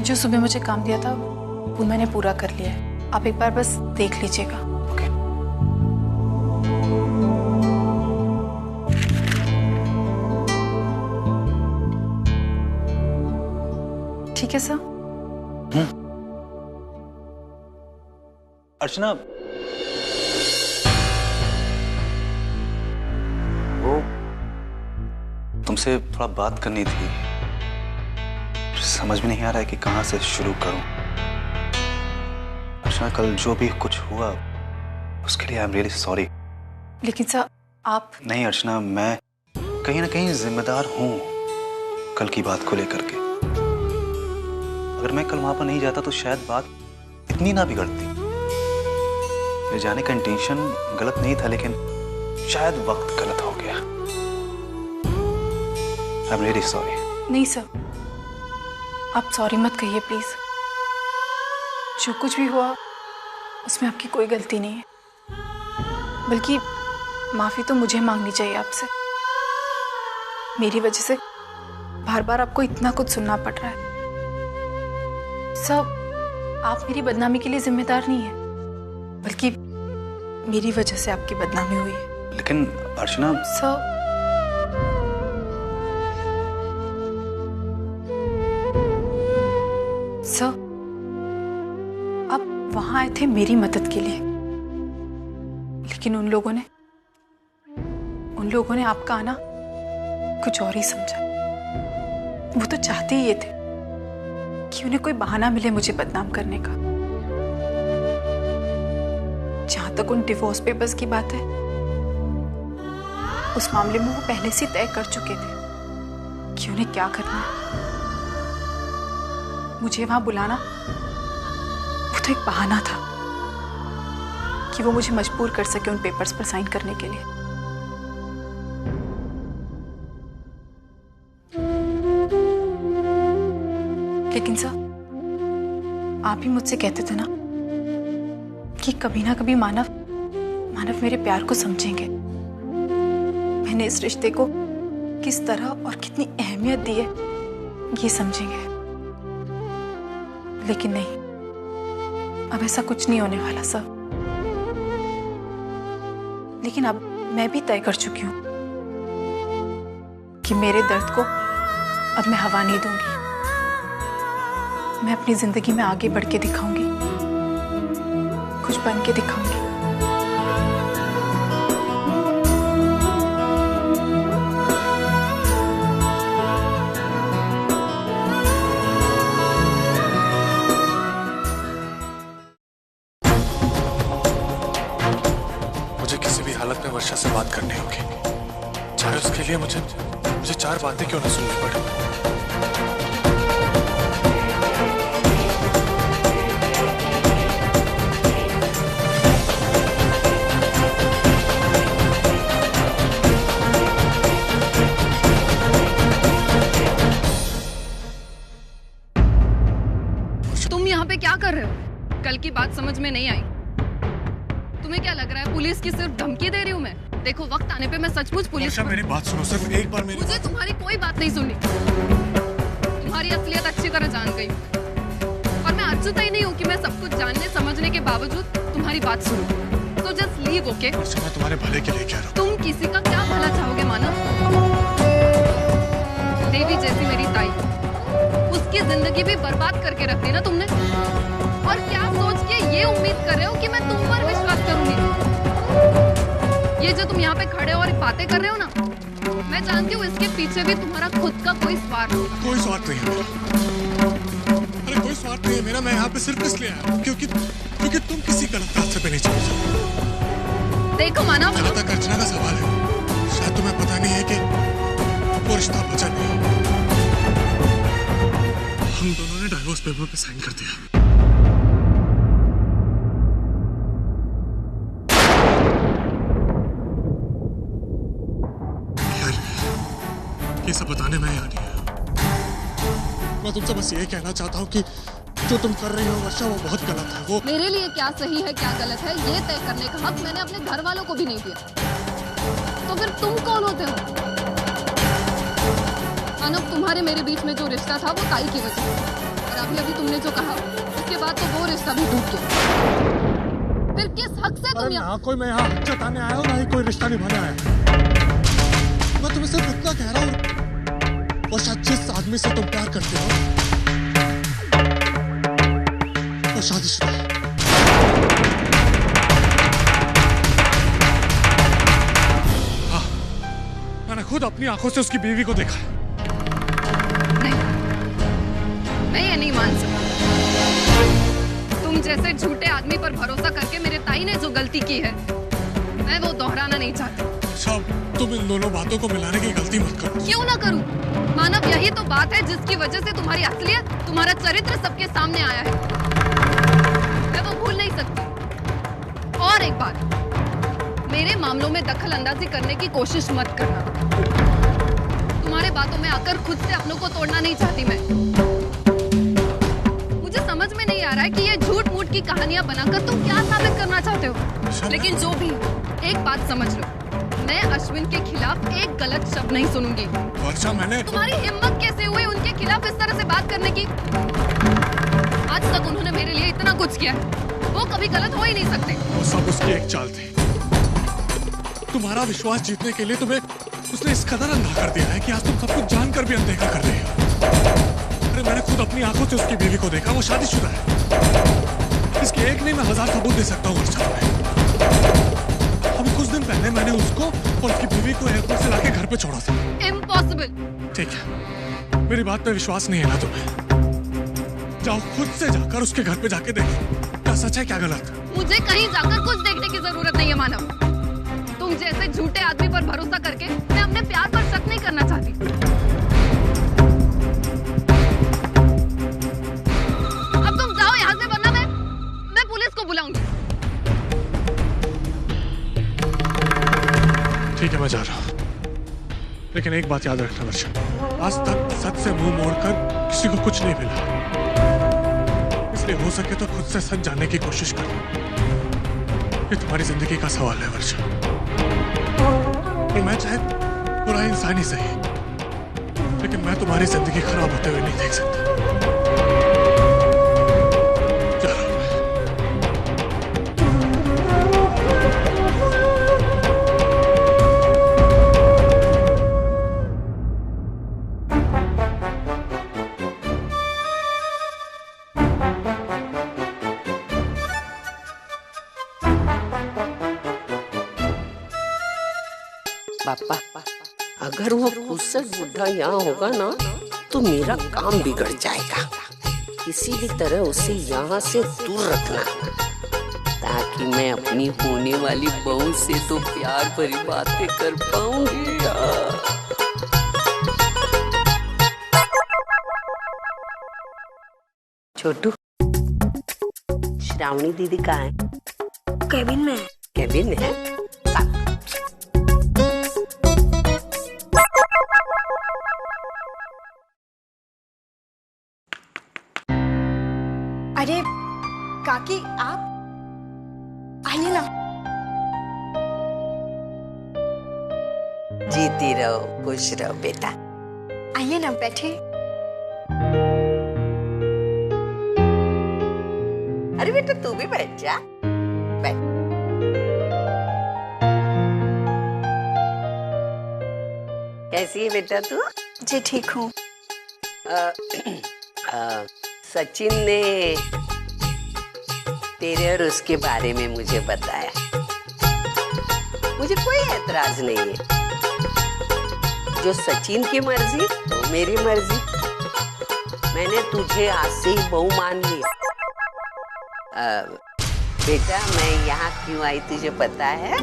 जो सुबह मुझे काम दिया था वो मैंने पूरा कर लिया है। आप एक बार बस देख लीजिएगा। ओके। ठीक है सर। अर्चना, वो तुमसे थोड़ा बात करनी थी। समझ में नहीं आ रहा है कि कहां से शुरू करूं। अर्चना, कल जो भी कुछ हुआ उसके लिए आई एम रियली सॉरी। लेकिन सर आप... नहीं अर्चना, मैं कहीं ना कहीं जिम्मेदार हूं कल की बात को लेकर के। अगर मैं कल वहां पर नहीं जाता तो शायद बात इतनी ना बिगड़ती। मेरे जाने का इंटेंशन गलत नहीं था, लेकिन शायद वक्त गलत हो गया। I am really sorry. नहीं सर, आप सॉरी मत कहिए प्लीज। जो कुछ भी हुआ उसमें आपकी कोई गलती नहीं है, बल्कि माफी तो मुझे मांगनी चाहिए आपसे। मेरी वजह से बार बार आपको इतना कुछ सुनना पड़ रहा है। सब आप मेरी बदनामी के लिए जिम्मेदार नहीं है, बल्कि मेरी वजह से आपकी बदनामी हुई है। लेकिन अर्चना... सर, आप वहां आए थे मेरी मदद के लिए, लेकिन उन लोगों ने आपका आना कुछ और ही समझा। वो तो चाहते ही ये थे कि उन्हें कोई बहाना मिले मुझे बदनाम करने का। जहां तक उन डिवोर्स पेपर्स की बात है, उस मामले में वो पहले से तय कर चुके थे कि उन्हें क्या करना है। मुझे वहां बुलाना वो तो एक बहाना था कि वो मुझे मजबूर कर सके उन पेपर्स पर साइन करने के लिए। लेकिन सर, आप ही मुझसे कहते थे ना कि कभी ना कभी मानव मेरे प्यार को समझेंगे। मैंने इस रिश्ते को किस तरह और कितनी अहमियत दी है ये समझेंगे। लेकिन नहीं, अब ऐसा कुछ नहीं होने वाला सर। लेकिन अब मैं भी तय कर चुकी हूं कि मेरे दर्द को अब मैं हवा नहीं दूंगी। मैं अपनी जिंदगी में आगे बढ़ के दिखाऊंगी, कुछ बन के दिखाऊंगी। मुझे किसी भी हालत में वर्षा से बात करनी होगी, चाहे उसके लिए मुझे 4 बातें क्यों न सुननी पड़े। तुम यहाँ पे क्या कर रहे हो? कल की बात समझ में नहीं आई। तुम्हें क्या लग रहा है पुलिस की सिर्फ धमकी दे रही हूँ मैं? देखो, वक्त आने पे मैं सचमुच पुलिस... मेरी बात सुनो, सिर्फ एक बार मेरी... मुझे तुम्हारी कोई बात नहीं सुननी। तुम्हारी असलियत अच्छी तरह जान गई और मैं अचूता ही नहीं हूँ कि मैं सब कुछ जानने समझने के बावजूद तुम्हारी बात सुनूं। तो जस्ट लीव, ओके? मैं तुम्हारे भले के लिए कह रहा हूँ। तुम किसी का क्या भला चाहोगे मानव? देवी जैसी मेरी ताई, उसकी जिंदगी भी बर्बाद करके रख दी ना तुमने। और क्या सोच के ये उम्मीद कर रहे हो कि मैं तुम पर विश्वास करूंगी? ये जो तुम यहाँ पे खड़े और बातें कर रहे हो ना, मैं जानती हूँ इसके पीछे भी तुम्हारा खुद का कोई स्वार्थ होगा। कोई स्वार्थ नहीं है मेरा। अरे कोई स्वार्थ नहीं है मेरा। मैं यहाँ पे सिर्फ इसलिए आया हूँ क्योंकि तुम किसी गलत रास्ते पे नहीं चल सकते। देखो मानव, जहाँ तक अर्चना का सवाल है, शायद तुम्हें पता नहीं है कि वो रिश्ता बचा नहीं। हम दोनों ने डाइवोर्स पेपर पे साइन कर दिया। ये सब बताने में यहाँ नहीं आया। मैं तुमसे बस ये कहना चाहता हूँ कि जो तुम कर रही हो वर्षा, वो बहुत गलत है। वो मेरे लिए क्या सही है क्या गलत है ये तय करने का हक मैंने अपने घर वालों को भी नहीं दिया। तो फिर तुम कौन होते हो? मानो तुम्हारे मेरे बीच में जो रिश्ता था वो ताई की वजह से, और अभी अभी तुमने जो कहा उसके बाद तो वो रिश्ता भी टूट गया। फिर किस हक से तुम ना कोई मैं यहाँ हक जताने आया हूँ, ना ही कोई रिश्ता निभाने आया। मैं तुम्हें सिर्फ इतना कह रहा हूँ, और शायद जिस आदमी से तुम प्यार करते हो वो शादीशुदा है। हाँ, मैंने खुद अपनी आंखों से उसकी बीवी को देखा है। नहीं, मैं ये नहीं मान सकता। तुम जैसे झूठे आदमी पर भरोसा करके मेरे ताई ने जो गलती की है, मैं वो दोहराना नहीं चाहती। सब तुम इन दोनों बातों को मिलाने की गलती मत करो। क्यों ना करूं? मानव, यही तो बात है जिसकी वजह से तुम्हारी असलियत, तुम्हारा चरित्र सबके सामने आया है। मैं वो भूल नहीं सकती। और एक बात, मेरे मामलों में दखल अंदाजी करने की कोशिश मत करना। तुम्हारे बातों में आकर खुद से अपनों को तोड़ना नहीं चाहती मैं। मुझे समझ में नहीं आ रहा है कि ये झूठ मूठ की कहानियां बनाकर तुम क्या साबित करना चाहते हो। लेकिन जो भी, एक बात समझ लो, मैं अश्विन के खिलाफ एक गलत शब्द नहीं सुनूंगी। वर्षा, मैंने तुम्हारी हिम्मत कैसे हुई उनके खिलाफ इस तरह से बात करने की? आज तक उन्होंने मेरे लिए इतना कुछ किया है, वो कभी गलत हो ही नहीं सकते। वो सब उसकी एक चाल थी। तुम्हारा विश्वास जीतने के लिए तुम्हें उसने इस कदर अंधा कर दिया है कि आज तुम सब कुछ जानकर भी अनदेखा कर रही हो। अरे मैंने खुद अपनी आंखों से उसकी बीवी को देखा, वो शादीशुदा है। इसके एक नहीं, मैं 1000 सबूत दे सकता हूँ वर्षा। अभी कुछ दिन पहले मैंने उसको और उसकी बीवी को एयरपोर्ट से लाके घर पे छोड़ा था। इम्पॉसिबल। ठीक है, मेरी बात पे विश्वास नहीं है ना तुम्हें? जाओ खुद से जाकर उसके घर पे जाके देखो, क्या सच है क्या गलत। मुझे कहीं जाकर कुछ देखने की जरूरत नहीं है मानव। तुम जैसे झूठे आदमी पर भरोसा करके मैं अपने प्यार पर शक नहीं करना चाहती। अब तुम जाओ यहाँ से, वरना मैं पुलिस को बुलाऊंगी। ठीक है, मैं जा रहा हूँ, लेकिन एक बात याद रखना वर्षा, आज तक सच से मुंह मोड़कर किसी को कुछ नहीं मिला। इसलिए हो सके तो खुद से सच जानने की कोशिश करो। ये तुम्हारी जिंदगी का सवाल है वर्षा, और मैं चाहे पूरा इंसान ही सही, लेकिन मैं तुम्हारी जिंदगी खराब होते हुए नहीं देख सकता। जा रहा हूं मैं। पापा, अगर वो फुर्सत बुढ़ा यहाँ होगा ना तो मेरा काम बिगड़ जाएगा। किसी भी तरह उसे यहाँ से दूर रखना, ताकि मैं अपनी होने वाली बहू से तो प्यार भरी बातें कर पाऊंगी। छोटू, श्रावणी दीदी कहाँ है? केबिन में है। केबिन में है? अरे काकी, आप आइए ना। जीती रहो, खुश रहो बेटा। आइए ना, बैठे। अरे बेटा तू भी बैठ जा, बैठ। कैसी है बेटा तू? जी ठीक हूँ। सचिन ने तेरे और उसके बारे में मुझे बताया। मुझे कोई एतराज नहीं है। जो सचिन की मर्जी वो मेरी मर्जी। मैंने तुझे आज से ही बहू मान लिया। बेटा मैं यहाँ क्यों आई तुझे पता है?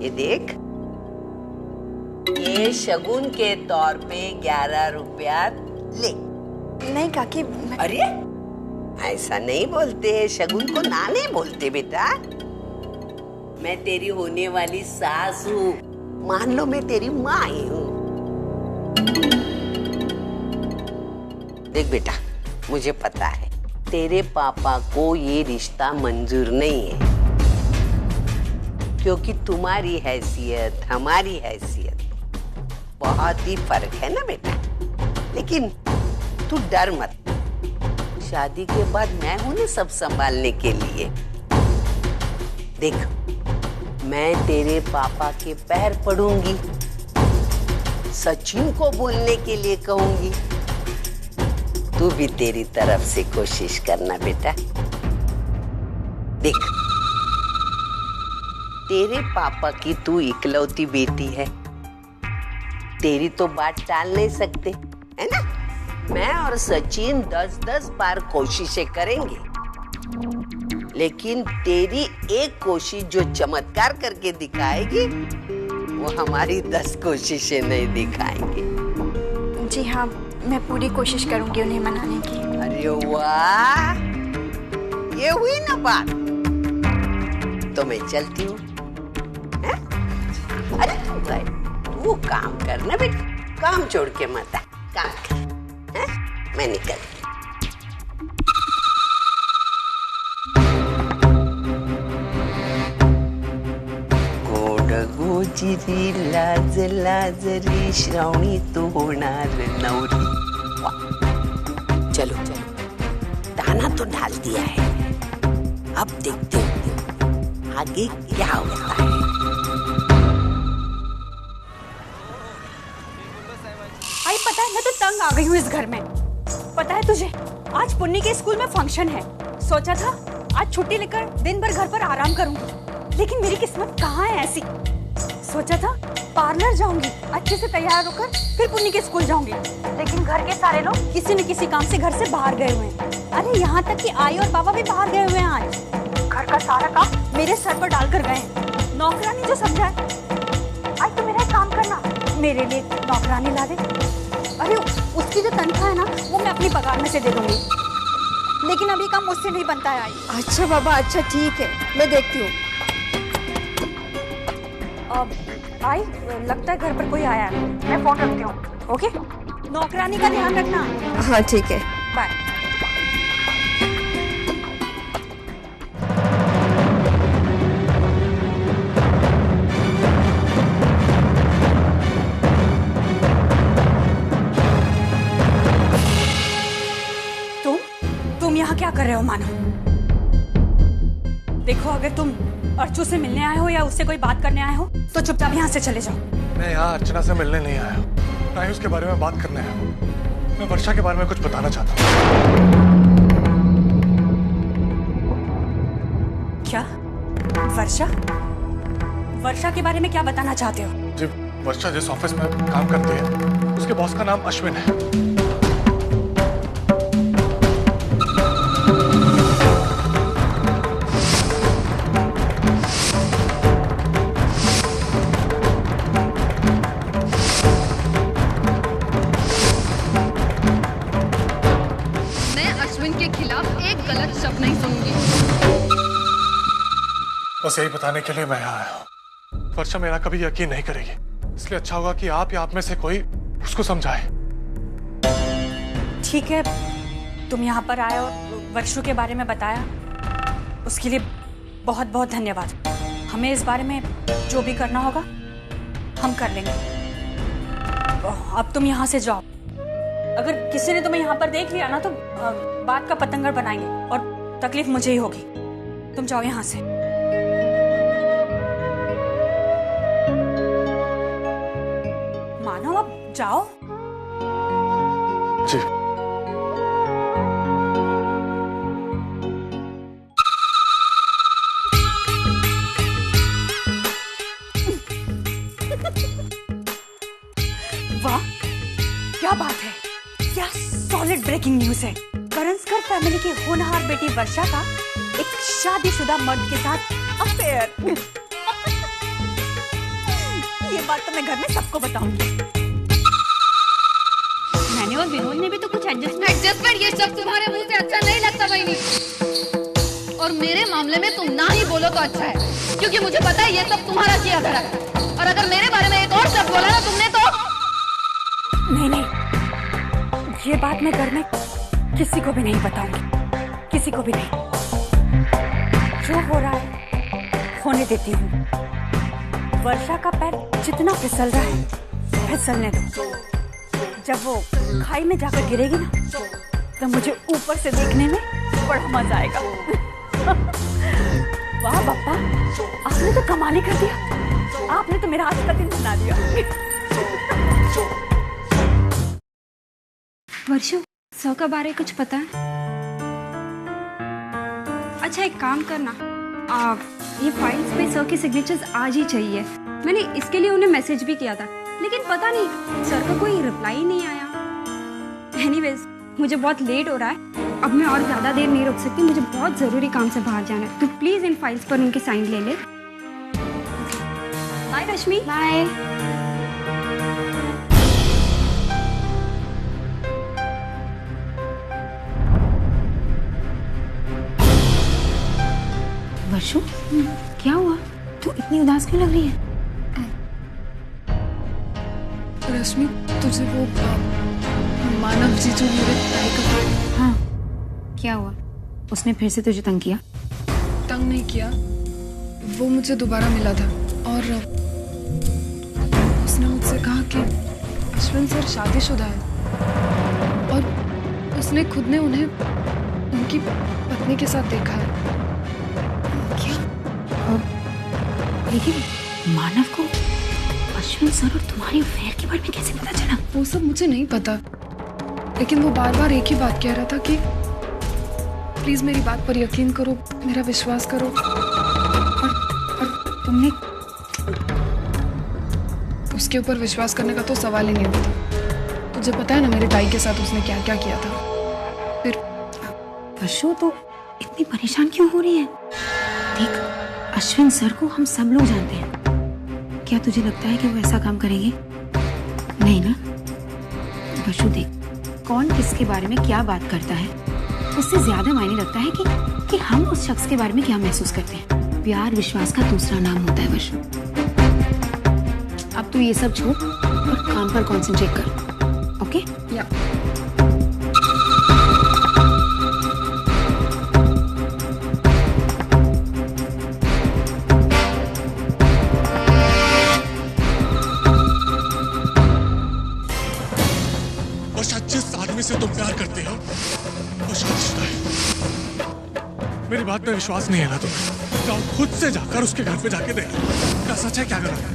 ये देख, ये शगुन के तौर पे 11 रुपया ले। नहीं काकी, अरे ऐसा नहीं बोलते, शगुन को ना नहीं बोलते बेटा। मैं तेरी होने वाली सास हूँ, मान लो मैं तेरी माँ ही हूँ। देख बेटा, मुझे पता है तेरे पापा को ये रिश्ता मंजूर नहीं है, क्योंकि तुम्हारी हैसियत हमारी हैसियत बहुत ही फर्क है ना बेटा। लेकिन तू डर मत, शादी के बाद मैं हूं ना सब संभालने के लिए। देख, मैं तेरे पापा के पैर पड़ूंगी, सचिन को बोलने के लिए कहूंगी। तू भी तेरी तरफ से कोशिश करना बेटा। देख, तेरे पापा की तू इकलौती बेटी है, तेरी तो बात टाल नहीं सकते, है ना? मैं और सचिन 10-10 बार कोशिशें करेंगे, लेकिन तेरी एक कोशिश जो चमत्कार करके दिखाएगी, वो हमारी 10 कोशिशें नहीं दिखाएंगे। जी हाँ, मैं पूरी कोशिश करूंगी उन्हें मनाने की। अरे वाह, ये हुई ना बात। तो मैं चलती हूँ। अरे तू काम करना बेटा, काम छोड़ के मत आ, काम कर। है? मैं निकलती। गोजिरी लाज लाजरी श्रावणी तू होणार नवरी। चलो चलो, दाना तो डाल दिया है, अब देखते हैं आगे क्या होता है। आई पता है, मैं तो तंग आ गई हूँ इस घर में। पता है तुझे, आज पुन्नी के स्कूल में फंक्शन है। सोचा था आज छुट्टी लेकर दिन भर घर पर आराम करूंगी, लेकिन मेरी किस्मत कहाँ है ऐसी। सोचा था पार्लर जाऊंगी, अच्छे से तैयार होकर फिर पुन्नी के स्कूल जाऊंगी, लेकिन घर के सारे लोग किसी न किसी काम से घर से बाहर गए हुए हैं। अरे यहाँ तक कि आई और बाबा भी बाहर गए हुए हैं। आज घर का सारा काम मेरे सर पर डालकर गए हैं। नौकरानी जो समझा है, आज तो मेरा काम करना, मेरे लिए नौकरानी ला दे। अरे उसकी जो तनख्वाह है ना, वो मैं अपनी पगार में से दे दूंगी, लेकिन अभी काम मुझसे नहीं बनता है। आई अच्छा बाबा, अच्छा ठीक है, मैं देखती हूँ। आई लगता है घर पर कोई आया है, मैं फोन रखती हूँ। ओके, नौकरानी का ध्यान रखना। हाँ ठीक है, बाय। तुम यहाँ क्या कर रहे हो मानो? देखो, अगर तुम अर्चू से मिलने आए हो या उससे कोई बात करने आए हो तो चुपचाप यहाँ से चले जाओ। मैं यहाँ अर्चना से मिलने नहीं आया हूँ, ना ही उसके बारे में बात करने आया हूँ। मैं वर्षा के बारे में कुछ बताना चाहता हूँ। क्या? वर्षा? वर्षा के बारे में क्या बताना चाहते हो? जी, वर्षा जिस ऑफिस में काम करती है, उसके बॉस का नाम अश्विन है। बस यही बताने के लिए मैं यहाँ आया हूँ। वर्षा मेरा कभी यकीन नहीं करेगी, इसलिए अच्छा होगा कि आप या आप में से कोई उसको समझाए। ठीक है, तुम यहाँ पर आए और वर्षा के बारे में बताया, उसके लिए बहुत बहुत धन्यवाद। हमें इस बारे में जो भी करना होगा हम कर लेंगे। अब तुम यहाँ से जाओ। अगर किसी ने तुम्हें यहाँ पर देख लिया ना तो बात का पतंगर बनाएंगे और तकलीफ मुझे ही होगी। तुम जाओ यहाँ से। मानो, अब जाओ। जी। वाह, क्या बात है, क्या सॉलिड ब्रेकिंग न्यूज है। करंसकर फैमिली की होनहार बेटी वर्षा का एक शादीशुदा मर्द के साथ अफेयर। ये बात तो मैं घर में सबको बताऊंगी। मैंने और विनोद ने भी तो कुछ एडजस्टमेंट ये सब तुम्हारे मुंह से अच्छा नहीं लगता बहनी। और मेरे मामले में तुम ना ही बोलो तो अच्छा है, क्योंकि मुझे पता है ये सब तुम्हारा किया धरा है। और अगर मेरे बारे में एक और शब्द बोला ना तुमने तो नहीं, ये बात मैं घर में किसी को भी नहीं बताऊंगी, किसी को भी नहीं। जो हो रहा है होने देती हूँ। वर्षा का पैर जितना फिसल रहा है फिसलने दो। जब वो खाई में जाकर गिरेगी ना तो मुझे ऊपर से देखने में बड़ा मजा आएगा। वाह पापा, आपने तो कमाल ही कर दिया। आपने तो मेरा आज का दिन बना दिया। वर्षु, सर के बारे कुछ पता है? अच्छा एक काम करना, ये फाइल्स पे सर के सिग्नेचर्स आज ही चाहिए। मैंने इसके लिए उन्हें मैसेज भी किया था, लेकिन पता नहीं सर का कोई रिप्लाई ही नहीं आया। एनीवेज, मुझे बहुत लेट हो रहा है, अब मैं और ज़्यादा देर नहीं रुक सकती। मुझे बहुत ज़रूरी काम से बाहर जाना है, तो प्लीज़ इन फाइल्स पर उनके साइन ले ले। बाय रश्मि। बाय। वर्षु, क्या हुआ? तू इतनी उदास क्यों लग रही है? रश्मि, तुझे वो मानव जी जो मेरे भाई का... हाँ, क्या हुआ? उसने फिर से तुझे तंग किया? तंग नहीं किया, वो मुझे दोबारा मिला था और उसने मुझसे कहा कि अश्विन सर शादीशुदा है और उसने खुद ने उन्हें उनकी पत्नी के साथ देखा है। क्या? लेकिन मानव को अश्विन सर और तुम्हारी अफेयर के बारे में कैसे पता चला? वो सब मुझे नहीं पता, लेकिन वो बार बार एक ही बात कह रहा था कि प्लीज मेरी बात पर यकीन करो, मेरा विश्वास करो। और तुमने उसके ऊपर विश्वास करने का तो सवाल ही नहीं होता। तुझे पता है ना मेरे ताई के साथ उसने क्या क्या किया था। फिर वर्षु, तो इतनी परेशान क्यों हो रही है? देख, अश्विन सर को हम सब लोग जानते हैं। क्या तुझे लगता है कि वो ऐसा काम करेंगे? नहीं ना? वर्षु देख, कौन किसके बारे में क्या बात करता है उससे ज्यादा मायने रखता है कि हम उस शख्स के बारे में क्या महसूस करते हैं। प्यार विश्वास का दूसरा नाम होता है वर्षु। अब तू ये सब छोड़ और काम पर कंसंट्रेट कर, ओके? या जिस आदमी से तुम प्यार करते हो वो शादीशुदा है। मेरी बात में विश्वास नहीं है ना तुम्हें? जाओ खुद से जाकर उसके घर पे जाके देख लो, क्या सच है क्या गलत है।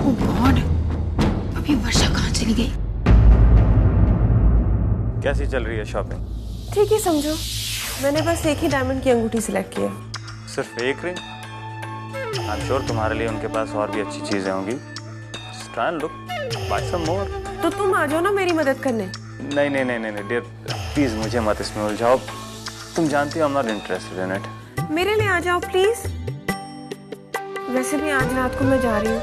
ओह गॉड, अभी वर्षा कहाँ चली गई? कैसी चल रही है शॉपिंग? ठीक ही समझो, मैंने बस एक ही डायमंड की अंगूठी सिलेक्ट की है। सिर्फ एक रिंग? आई एम श्योर तुम्हारे लिए उनके पास और भी अच्छी चीजें होंगी। ट्राई एंड लुक, बाय सम मोर। तो तुम आ जाओ ना मेरी मदद करने। नहीं नहीं नहीं नहीं डियर, प्लीज मुझे मत इसमें उलझाओ। तुम जानती हो I am not interested in it. मेरे लिए आ जाओ प्लीज। वैसे भी आज रात को मैं जा रही हूँ,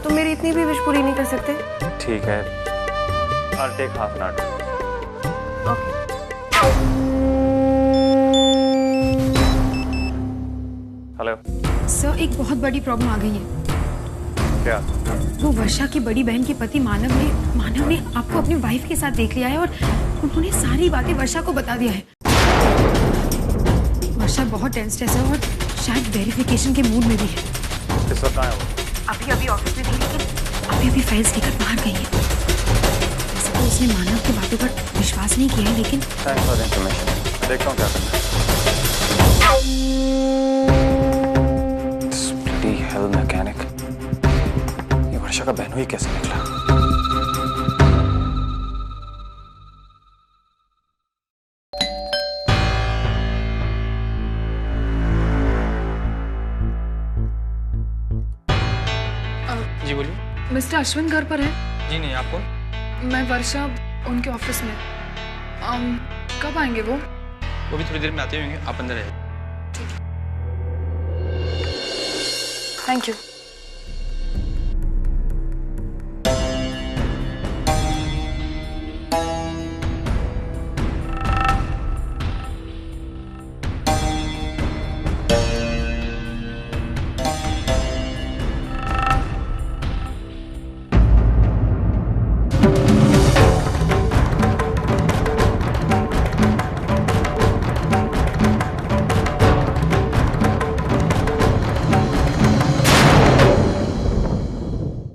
तो मेरी इतनी भी विश पूरी नहीं कर सकते? ठीक है, I'll take half an hour. Okay. Hello sir, एक बहुत बड़ी प्रॉब्लम आ गई है। क्या? वो वर्षा की बड़ी बहन के पति मानव ने आपको अपनी वाइफ के साथ देख लिया है और उन्होंने सारी बातें वर्षा को बता दिया है। वर्षा बहुत टेंस्ड है और शायद वेरिफिकेशन के मूड में भी है। किस वक्त आया वो? अभी ऑफिस में थी, लेकिन अभी फाइल्स लेकर बाहर गई है। वैसे तो उसने मानव की बातों पर विश्वास नहीं किया है, लेकिन थैंक्स फॉर द इंफॉर्मेशन। देखता हूँ क्या करना है। ब्लडी हेल मैकेनिक, ये वर्षा का बहनोई ही कैसे निकला? जी बोलिए। मिस्टर अश्विन घर पर है? जी नहीं, आप कौन? मैं वर्षा, उनके ऑफिस में। कब आएंगे वो? वो भी थोड़ी देर में आते होंगे, आप अंदर आइए। Thank you.